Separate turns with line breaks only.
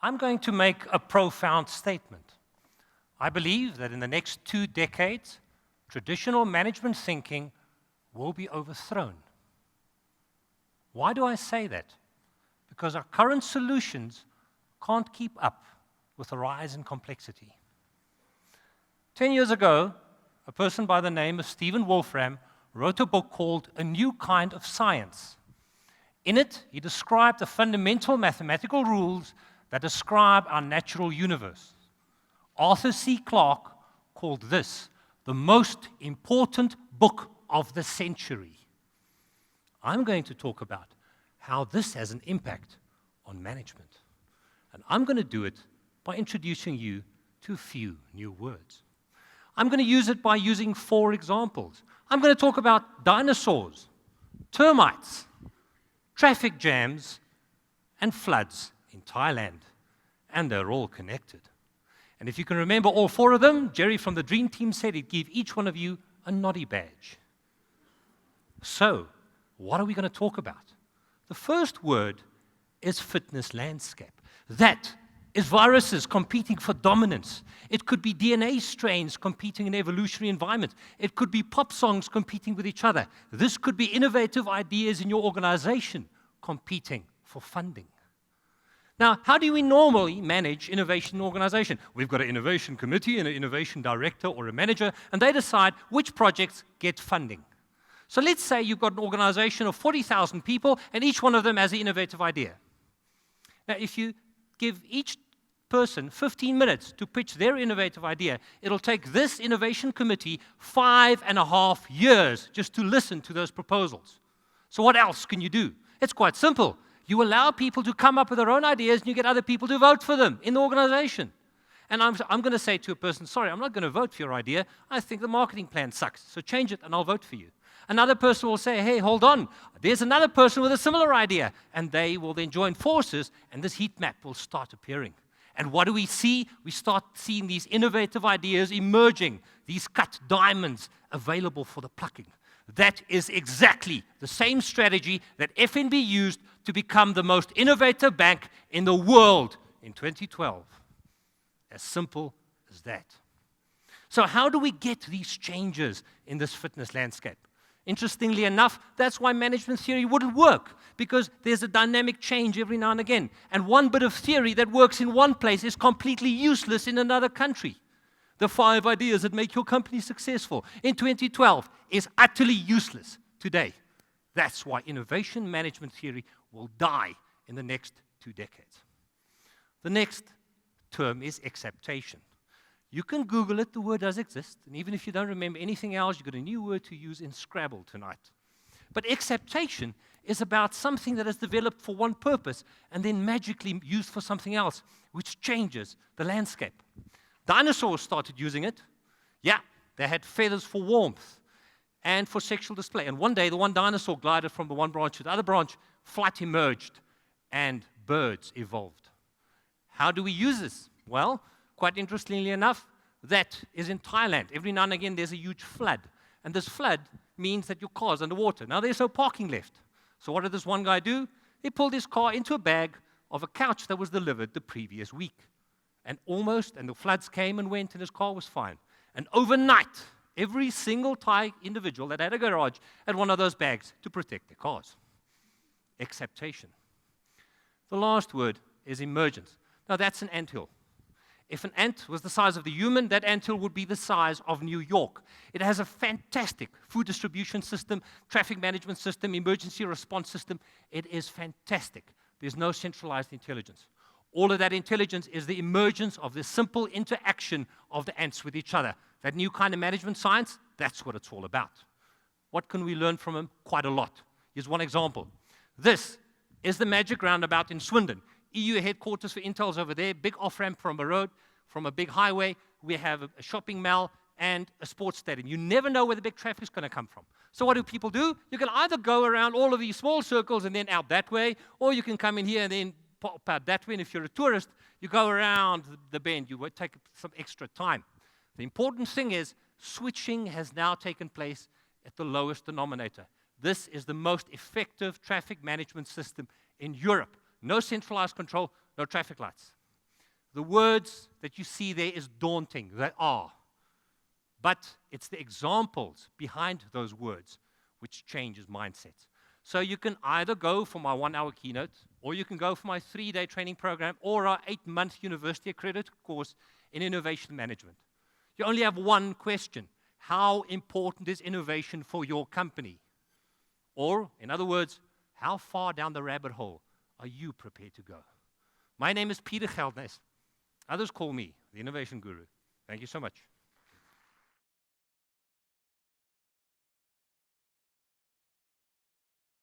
I'm going to make a profound statement. I believe that in the next 2 decades, traditional management thinking will be overthrown. Why do I say that? Because our current solutions can't keep up with the rise in complexity. 10 years ago, a person by the name of Stephen Wolfram wrote a book called A New Kind of Science. In it, he described the fundamental mathematical rules that describe our natural universe. Arthur C. Clarke called this the most important book of the century. I'm going to talk about how this has an impact on management. And I'm going to do it by introducing you to a few new words. I'm going to use it by using 4 examples. I'm going to talk about dinosaurs, termites, traffic jams, and floods in Thailand. And they're all connected. And if you can remember all 4 of them, Jerry from the Dream Team said he'd give each one of you a noddy badge. So, what are we going to talk about? The first word is fitness landscape. That is viruses competing for dominance. It could be DNA strains competing in evolutionary environments. It could be pop songs competing with each other. This could be innovative ideas in your organization competing for funding. Now, how do we normally manage innovation in an organization? We've got an innovation committee and an innovation director or a manager, and they decide which projects get funding. So let's say you've got an organization of 40,000 people, and each one of them has an innovative idea. Now, if you give each person 15 minutes to pitch their innovative idea, it'll take this innovation committee 5.5 years just to listen to those proposals. So what else can you do? It's quite simple. You allow people to come up with their own ideas, and you get other people to vote for them in the organization. And I'm going to say to a person, sorry, I'm not going to vote for your idea. I think the marketing plan sucks, so change it and I'll vote for you. Another person will say, hey, hold on. There's another person with a similar idea. And they will then join forces, and this heat map will start appearing. And what do we see? We start seeing these innovative ideas emerging, these cut diamonds available for the plucking. That is exactly the same strategy that FNB used to become the most innovative bank in the world in 2012. As simple as that. So how do we get these changes in this fitness landscape? Interestingly enough, that's why management theory wouldn't work, because there's a dynamic change every now and again. And one bit of theory that works in one place is completely useless in another country. The 5 ideas that make your company successful in 2012 is utterly useless today. That's why innovation management theory will die in the next 2 decades. The next term is acceptation. You can Google it, the word does exist, and even if you don't remember anything else, you've got a new word to use in Scrabble tonight. But acceptation is about something that is developed for one purpose and then magically used for something else, which changes the landscape. Dinosaurs started using it. Yeah, they had feathers for warmth and for sexual display. And one day, the one dinosaur glided from the one branch to the other branch, flight emerged, and birds evolved. How do we use this? Well, quite interestingly enough, that is in Thailand. Every now and again, there's a huge flood. And this flood means that your car's underwater. Now, there's no parking left. So what did this one guy do? He pulled his car into a bag of a couch that was delivered the previous week. And the floods came and went, and his car was fine. And overnight, every single Thai individual that had a garage had one of those bags to protect their cars. Acceptation. The last word is emergence. Now, that's an anthill. If an ant was the size of the human, that anthill would be the size of New York. It has a fantastic food distribution system, traffic management system, emergency response system. It is fantastic. There's no centralized intelligence. All of that intelligence is the emergence of the simple interaction of the ants with each other. That new kind of management science, that's what it's all about. What can we learn from them? Quite a lot. Here's one example. This is the magic roundabout in Swindon. EU headquarters for Intel's over there, big off-ramp from a road, from a big highway. We have a shopping mall and a sports stadium. You never know where the big traffic is going to come from. So what do people do? You can either go around all of these small circles and then out that way, or you can come in here and then pop out that way. And if you're a tourist, you go around the bend. You will take some extra time. The important thing is switching has now taken place at the lowest denominator. This is the most effective traffic management system in Europe. No centralized control, no traffic lights. The words that you see there is daunting. They are. But it's the examples behind those words which changes mindsets. So you can either go for my 1-hour keynote, or you can go for my 3-day training program, or our 8-month university accredited course in innovation management. You only have one question. How important is innovation for your company? Or, in other words, how far down the rabbit hole are you prepared to go? My name is Pieter Geldenhuys. Others call me the Innovation Guru. Thank you so much.